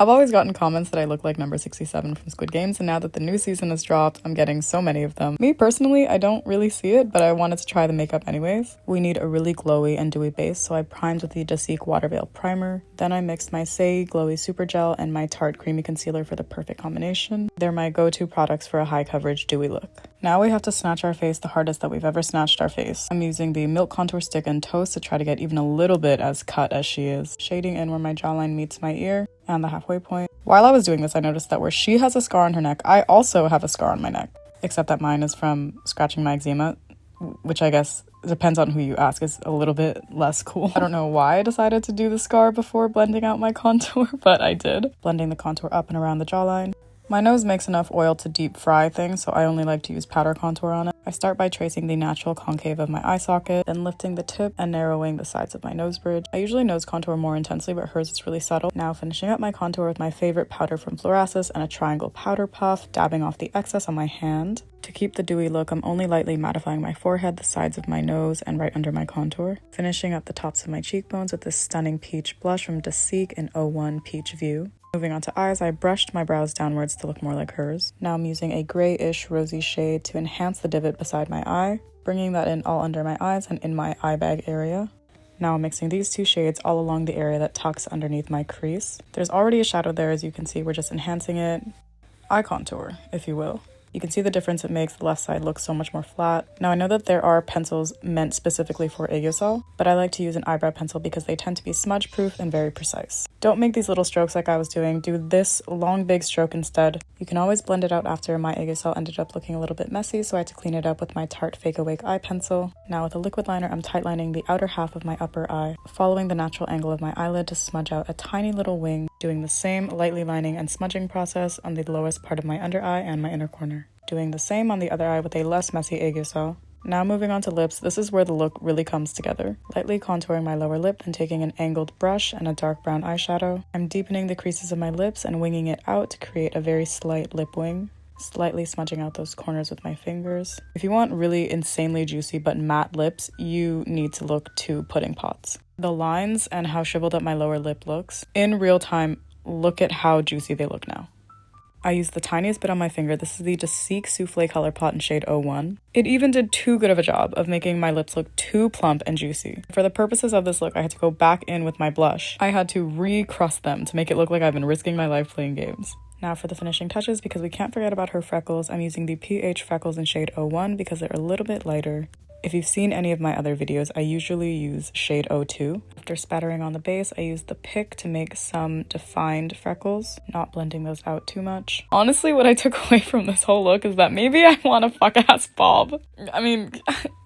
I've always gotten comments that I look like number 67 from Squid Games, and now that the new season has dropped, I'm getting so many of them. Me personally, I don't really see it, but I wanted to try the makeup anyways. We need a really glowy and dewy base, so I primed with the Dasique Water Veil Primer. Then I mixed my Say Glowy Super Gel and my Tarte Creamy Concealer for the perfect combination. They're my go-to products for a high coverage dewy look. Now we have to snatch our face the hardest that we've ever snatched our face. I'm using the Milk Contour Stick and Toast to try to get even a little bit as cut as she is. Shading in where my jawline meets my ear and the halfway point. While I was doing this, I noticed that where she has a scar on her neck, I also have a scar on my neck. Except that mine is from scratching my eczema, which I guess depends on who you ask, is a little bit less cool. I don't know why I decided to do the scar before blending out my contour, but I did. Blending the contour up and around the jawline. My nose makes enough oil to deep fry things, so I only like to use powder contour on it. I start by tracing the natural concave of my eye socket, then lifting the tip and narrowing the sides of my nose bridge. I usually nose contour more intensely, but hers is really subtle. Now finishing up my contour with my favorite powder from Florasis and a triangle powder puff, dabbing off the excess on my hand. To keep the dewy look, I'm only lightly mattifying my forehead, the sides of my nose, and right under my contour. Finishing up the tops of my cheekbones with this stunning peach blush from Dasique in 01 Peach View. Moving on to eyes, I brushed my brows downwards to look more like hers. Now I'm using a grayish rosy shade to enhance the divot beside my eye, bringing that in all under my eyes and in my eye bag area. Now I'm mixing these two shades all along the area that tucks underneath my crease. There's already a shadow there, as you can see. We're just enhancing it. Eye contour, if you will. You can see the difference it makes. The left side looks so much more flat. Now I know that there are pencils meant specifically for aegosol, but I like to use an eyebrow pencil because they tend to be smudge proof and very precise. Don't make these little strokes like I was doing. Do this long big stroke instead. You can always blend it out after. My aegosol ended up looking a little bit messy, so I had to clean it up with my Tarte Fake Awake eye pencil. Now with a liquid liner, I'm tightlining the outer half of my upper eye, following the natural angle of my eyelid to smudge out a tiny little wing, doing the same lightly lining and smudging process on the lowest part of my under eye and my inner corner. Doing the same on the other eye with a less messy aegosol. Now moving on to lips, this is where the look really comes together. Lightly contouring my lower lip, then taking an angled brush and a dark brown eyeshadow. I'm deepening the creases of my lips and winging it out to create a very slight lip wing. Slightly smudging out those corners with my fingers. If you want really insanely juicy but matte lips, you need to look to Pudding Pots. The lines and how shriveled up my lower lip looks, in real time, look at how juicy they look now. I used the tiniest bit on my finger. This is the Dasique Soufflé Color Pot in shade 01. It even did too good of a job of making my lips look too plump and juicy. For the purposes of this look, I had to go back in with my blush. I had to recrust them to make it look like I've been risking my life playing games. Now for the finishing touches, because we can't forget about her freckles, I'm using the PH Freckles in shade 01 because they're a little bit lighter. If you've seen any of my other videos, I usually use shade 02. After spattering on the base, I use the pick to make some defined freckles, not blending those out too much. Honestly, what I took away from this whole look is that maybe I want a fuck-ass bob. I mean,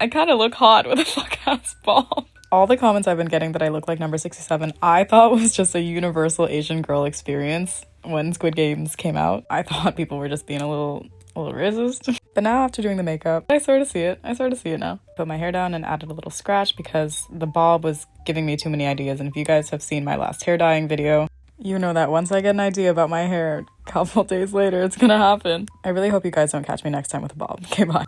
I kind of look hot with a fuck-ass bob. All the comments I've been getting that I look like number 67, I thought was just a universal Asian girl experience when Squid Games came out. I thought people were just being a little racist. But now after doing the makeup, I sort of see it. now. Put my hair down and added a little scratch because the bob was giving me too many ideas. And if you guys have seen my last hair dyeing video, you know that once I get an idea about my hair, a couple days later, it's gonna happen. I really hope you guys don't catch me next time with a bob. Okay, bye.